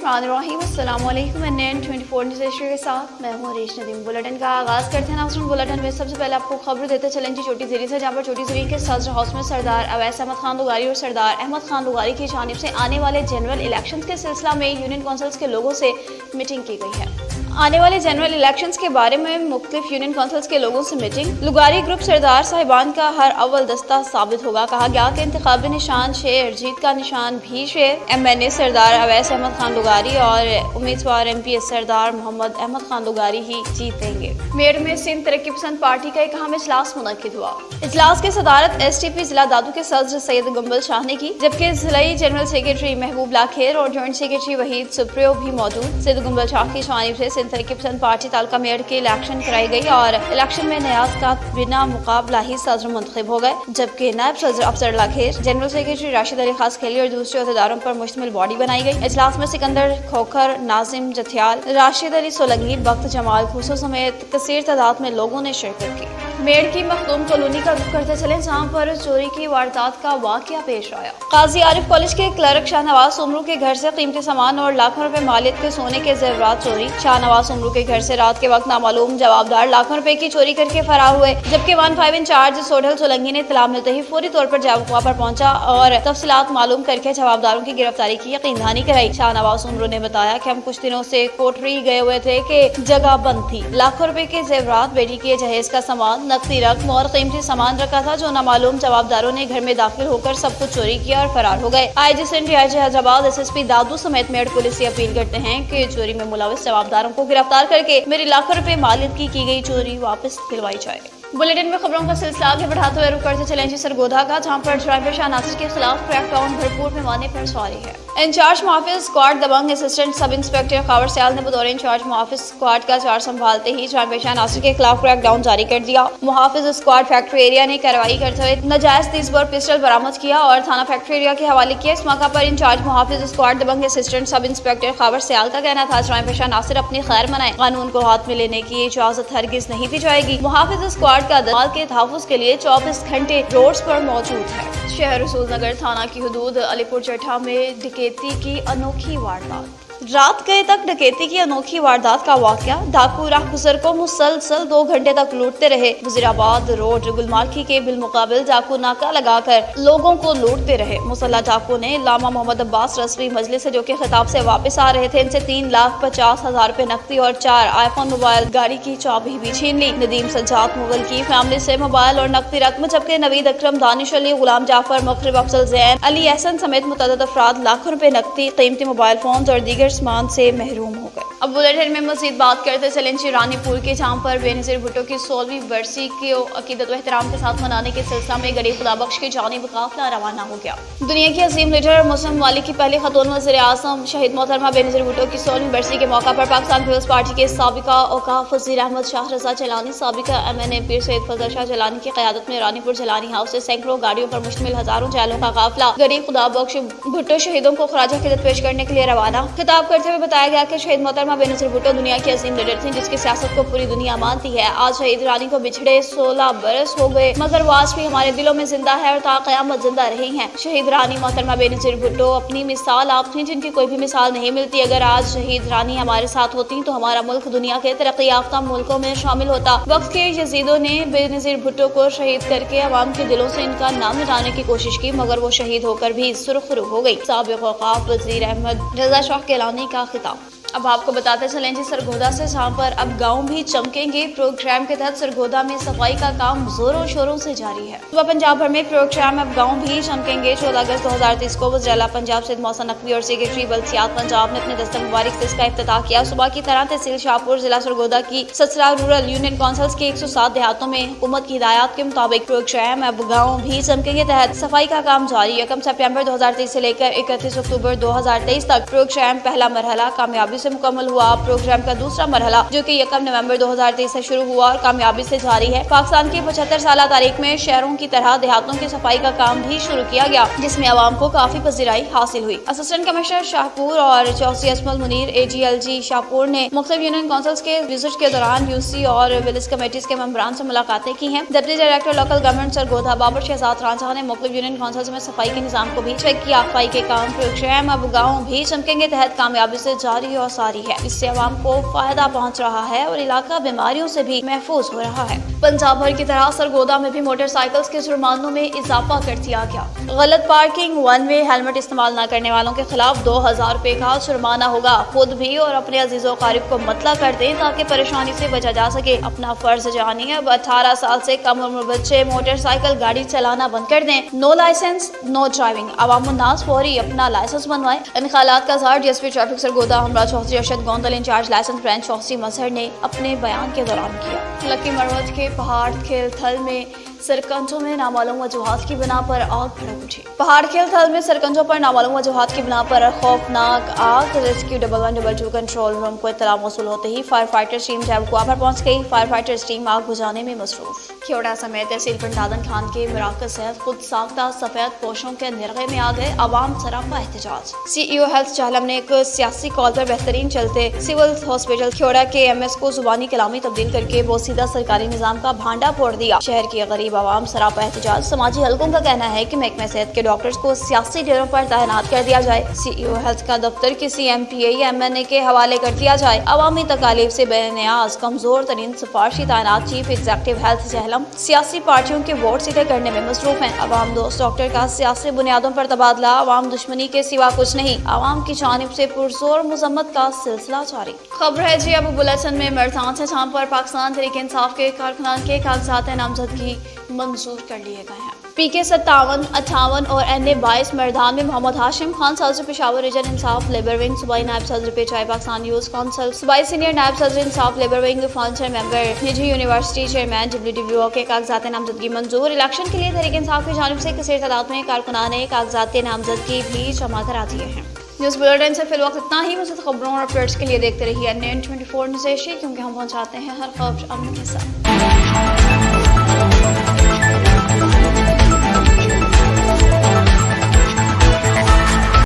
बिस्मिल्लाहिर्रहमानिर्रहीम। अस्सलाम वालेकुम। NN 24 न्यूज़ के साथ मैं हूँ रेश नदीम। बुलेटिन का आगाज़ करते हैं। नाज़रीन, बुलेटिन में सबसे पहले आपको खबर देते चलें जी चोटी ज़री से, जहाँ पर चोटी ज़री के सदर हाउस में सरदार अवैस अहमद खान लुगारी और सरदार अहमद खान लुगारी की जानिब से आने वाले जनरल इलेक्शंस के सिलसिला में यूनियन काउंसिल्स के लोगों से मीटिंग की गई है। आने वाले जनरल इलेक्शंस के बारे में मुख्तलिफ यूनियन काउंसिल्स के लोगों से मीटिंग। लुगारी ग्रुप सरदार साहिबान का हर अव्वल दस्ता साबित होगा। कहा गया कि इंतखाबी निशान शेर, जीत का निशान भी शेर। MNA सरदार अवैस अहमद खान लुगारी और उम्मीदवार MPS सरदार मोहम्मद अहमद खान लुगारी ही जीतेंगे। मेरठ में सिंध तरक्की पसंद पार्टी का एक अहम इजलास मुनक्किद हुआ। इजलास की सदारत STP जिला दादू के सदर सैयद गुम्बल शाह ने की, जबकि जिलाई जनरल सेक्रेटरी महबूब लाखेर और जॉइंट सेक्रेटरी वहीद सुप्रियो भी मौजूद। सैयद गुम्बल शाह की जानिब से सिंध तरक्की पसंद पार्टी तालका मेरठ के इलेक्शन कराई गई और इलेक्शन में नयाज का बिना मुकाबला ही सदर मुंतखब हो गए, जबकि नायब सदर अफसर लाखेर, जनरल सेक्रेटरी राशिद अली खास खेली और दूसरे अहदेदारों पर मुश्तमिल बॉडी बनाई गई। इजलास में सिकंदर खोखर, नाजिम जथियाल, राशिद अली सोलंगी, बख्त जमाल खुसो समेत कसीर तादाद में लोगों ने शिरकत की। मेरठ की मखदूम कॉलोनी का रुख करते चले, जहाँ पर चोरी की वारदात का वाकया पेश आया। काजी आरिफ कॉलेज के क्लर्क शाहनवाज उमरू के घर से कीमती सामान और लाखों रुपए मालियत के सोने के जेवरात चोरी। शाहनवाज उमरू के घर से रात के वक्त नामालूम जवाबदार लाखों रुपए की चोरी करके फरार हुए, जबकि 15 इंचार्ज सोढल सोलंगी ने इत्तला मिलते ही फौरी तौर पर मौका पर पहुंचा और तफसीलात मालूम करके जवाबदारों की गिरफ्तारी की यकीन दहानी कराई। शाहनवाज उमरू ने बताया कि हम कुछ दिनों से कोठरी गए हुए थे कि जगह बंद थी। लाखों रुपए के जेवरात, बेटी के जहेज का सामान, नकदी रकम और कीमती सामान रखा था, जो नामालूम जवाबदारों ने घर में दाखिल होकर सब कुछ चोरी किया और फरार हो गए। IG Sindh, DIG Hyderabad, SSP दादू समेत मेरठ पुलिस से अपील करते हैं कि चोरी में मुलविस जवाबदारों को गिरफ्तार करके मेरी लाखों रुपए मालियत की गई चोरी वापस दिलवाई जाए। बुलेटिन में खबरों का सिलसिला आगे बढ़ाते हुए रुक करते चलें जी सरगोधा का, जहां पर ड्राइवर शाह नासिर के खिलाफ क्रैकडाउन भरपूर पैमाने पर जारी है। इंचार्ज मुहाफिज स्क्वाड दबंग assistant sub inspector Khawar Sial ने बतौर इंचार्ज मुहाफिज स्क्वाड का चार्ज संभालते ही ड्राइवर शाह नासिर के खिलाफ क्रैकडाउन जारी कर दिया। मुहाफिज स्क्वाड फैक्ट्री एरिया ने कार्रवाई करते हुए नाजायज 30 बोर पिस्टल बरामद किया और थाना फैक्ट्री एरिया के हवाले किया। इस मौका पर इंचार्ज मुहाफिज स्क्वाड दबंग assistant sub inspector Khawar Sial का कहना था, ड्राइवर शाह नासिर अपनी खैर मनाए, कानून को हाथ में लेने की इजाजत हरगिज नहीं दी जाएगी। मुहाफिज स्क्वाड का दल के तहफ़्फ़ुज़ के लिए 24 घंटे रोड्स पर मौजूद है। शहर रसूलनगर थाना की हदूद अलीपुर चट्ठा में डकैती की अनोखी वारदात। रात गए तक डकैती की अनोखी वारदात का वाकया। डाकू राहगुजर को मुसलसल 2 घंटे तक लूटते रहे। वजीराबाद रोड गुलमार्की के बिलमुकाबिल डाकू नाका लगाकर लोगों को लूटते रहे। मुसल्ला डाकू ने लामा मोहम्मद अब्बास रसवी मजलिस से, जो कि खिताब से वापस आ रहे थे, इनसे 3,50,000 रुपए नकदी और 4 आईफोन मोबाइल, गाड़ी की चाबी भी छीन ली। नदीम सज्जाद मुगल की फैमिली से मोबाइल और नकदी रकम, जबकि नवीद अकरम, दानिश अली, गुलाम जाफर, मुखरिब अफजल जैन, अली एहसन समेत मुतअद्दिद अफराद लाखों रुपए नकदी, कीमती मोबाइल फोन और दीगर सामान से महरूम हो गए। अब बुलेटिन में मजीद बात करते चलें रानीपुर के, जहाँ पर बेनज़ीर भुट्टो की 16वीं बरसी को अकीदत व एहतराम के साथ मनाने के सिलसिला में गरीब खुदाबख्श की जानिब काफिला रवाना हो गया। दुनिया की अजीम लीडर मुस्लिम ममालिक की पहली खतून वज़ीर आज़म शहीद मोहतरमा बेनज़ीर भुट्टो की 16वीं बरसी के मौका पर पाकिस्तान पीपल्स पार्टी के साबिका औकाफ वज़ीर अहमद शाह रज़ा जलानी, साबिका MNA पीर सैयद फजल शाह जलानी की क़यादत में रानीपुर जलानी हाउस से सैकड़ों गाड़ियों पर मुश्तमिल हजारों जैलों का काफिला गरीब खुदाबख्श भुट्टो शहीदों को खराज अकीदत पेश करने के लिए रवाना। खिताब करते हुए बताया गया कि शहीद मोहतरमा बेनज़ीर भुट्टो दुनिया की अजीम लीडर थी, जिसकी सियासत को पूरी दुनिया मानती है। आज शहीद रानी को बिछड़े 16 बरस हो गए, मगर वो आज भी हमारे दिलों में जिंदा है और ता क़यामत जिंदा रही हैं। शहीद रानी मोहतरमा बेनज़ीर भुट्टो अपनी मिसाल आप थी, जिनकी कोई भी मिसाल नहीं मिलती। अगर आज शहीद रानी हमारे साथ होती तो हमारा मुल्क दुनिया के तरक्की याफ्ता मुल्कों में शामिल होता। वक्त के यजीदों ने बेनज़ीर भुट्टो को शहीद करके अवाम के दिलों से इनका नाम मिटाने की कोशिश की, मगर वो शहीद होकर भी सुरखरू हो गई। साबिक़ औक़ाफ़ वज़ीर अहमद रज़ा शाह गिलानी का खिताब। अब आपको बताते चलें जी सरगोधा से, जहाँ पर अब गांव भी चमकेंगे। प्रोग्राम के तहत सरगोधा में सफाई का काम जोरों शोरों से जारी है। सुबह पंजाब भर में प्रोग्राम अब गांव भी चमकेंगे। 14 अगस्त 2023 को वज़ीर पंजाब सैयद मोहसिन नकवी और सेक्रेटरी बल्दियात पंजाब ने अपने दस्तक मुबारक से इसका इफ्तिताह किया। सुबह की तरह तहसील शाहपुर जिला सरगोधा की 17 रूरल यूनियन काउंसिल्स के 107 देहातों में हुकूमत की हिदायत के मुताबिक प्रोग्राम अब गाँव भी चमकेंगे तहत सफाई का काम जारी है। 1 सितंबर 2023 से लेकर 31 अक्टूबर 2023 तक प्रोग्राम पहला मरहला कामयाबी से से मुकम्मल हुआ प्रोग्राम का दूसरा मरहला, जो कि 1 नवंबर 2023 से शुरू हुआ और कामयाबी से जारी है। पाकिस्तान की 75 साल तारीख में शहरों की तरह देहातों की सफाई का काम भी शुरू किया गया, जिसमें आवाम को काफी पजीराई हासिल हुई। असिस्टेंट कमिश्नर शाहपुर और चौसी असमल मुनीर AGLG शाहपुर ने मुख्तलिफ यूनियन काउंसिल्स के विजिट के दौरान UC और विलेज कमेटीज के मेंबरान से मुलाकातें की हैं। Deputy director local government Sargodha Babar Shahzad Ranjha ने मुख्तलिफ यूनियन काउंसिल्स में सफाई के निजाम को भी चेक किया। सफाई के काम प्रोग्राम अब गाँव भी चमकेंगे तहत कामयाबी से जारी और सारी है। इससे आवाम को फायदा पहुँच रहा है और इलाका बीमारियों से भी महफूज हो रहा है। पंजाब भर की तरह सरगोधा में भी मोटरसाइकिल्स के जुर्मानों में इजाफा कर दिया गया। गलत पार्किंग, वन वे, हेलमेट इस्तेमाल न करने वालों के खिलाफ 2000 रुपए का जुर्माना होगा। खुद भी और अपने अजीजों कारिब को मतला कर दें ताकि परेशानी से बचा जा सके। अपना फर्ज जानिए। अब 18 साल से कम उम्र बच्चे मोटरसाइकिल गाड़ी चलाना बंद कर दें। No licence no driving. अवामुन्नास फौरी अपना लाइसेंस बनवाएं। इन ख्यालात का इज़हार DSP ट्रैफिक सरगोधा हमरा Chaudhry Arshad Gondal in charge licence branch Chaudhry Mazhar ने अपने बयान के दौरान किया। लकी मरवत के पहाड़ खेल थल में सरकंजों में नामालूम वजूहात की बिना पर आग भड़क उठी। पहाड़ खेल थल में सरकंजों पर नामालूम वजूहात की बिना पर खौफनाक आग। रेस्क्यू 1112 कंट्रोल रूम को इत्तला मौसूल होते ही फायर फाइटर टीम जैबकुआ पर पहुंच गई। फायर फाइटर टीम आग बुझाने में मसरूफ। खेड़ा समेत तहसील पंडादन खान के मराकज सहित खुद साख्ता सफेद पोशों के निर्गे में आ गए। आवाम सरापा एहतजाज। CEO हेल्थ चालम ने एक सियासी कॉल पर बेहतरीन चलते सिविल हॉस्पिटल खेड़ा के MS को जुबानी कलामी तब्दील करके बोसीदा सरकारी निजाम का भांडा फोड़ दिया। शहर की गरीब आवाम सरापा एहतजाज। समाजी हलकों का कहना है कि महकमे सेहत के डॉक्टर्स को सियासी डेरों पर तैनात कर दिया जाए। CEO हेल्थ का दफ्तर किसी MPA या MNA के हवाले कर दिया जाए। अवामी तकालीफ से बेनियाज कमजोर तरीन सिफारशी तैनात चीफ एग्जीक्यूटिव हेल्थ जहलम सियासी पार्टियों के वोट सीधे करने में मसरूफ हैं। अवाम दोस्त डॉक्टर का सियासी बुनियादों पर तबादला अवाम दुश्मनी के सिवा कुछ नहीं। अवाम की जानिब से पुरजोर मुजम्मत का सिलसिला जारी। खबर है जी अब बुलेटिन में मरदान से छाप पर पाकिस्तान तहरीक इंसाफ के कारकुनान के कागजात नामजदगी मंजूर कर लिए गए हैं। PK 57, 58 और NA 22 मरदान में मोहम्मद हाशिम खान सदर पेशावर रीजन इंसाफ लेबर विंग, सूबाई नायब सदर पेचाई पाकिस्तान यूथ काउंसिल, सूबाई सीनियर नायब सदर इंसाफ लेबर विंग, फाउंडर मेंबर, निजी यूनिवर्सिटी चेयरमैन WTO के कागजात नामजदगी मंजूर। इलेक्शन के लिए तहरीक इंसाफ की जानिब से किसी तादाद में कारकुनान ने कागजात नामजदगी भी जमा करा दिए हैं। न्यूज़ बुलेटिन से फिलहाल इतना ही। मज़ीद खबरों और अपडेट्स के लिए देखते रहिए NN 24 न्यूज़ एशिया, क्योंकि हम पहुंचाते हैं हर खबर अमन के साथ।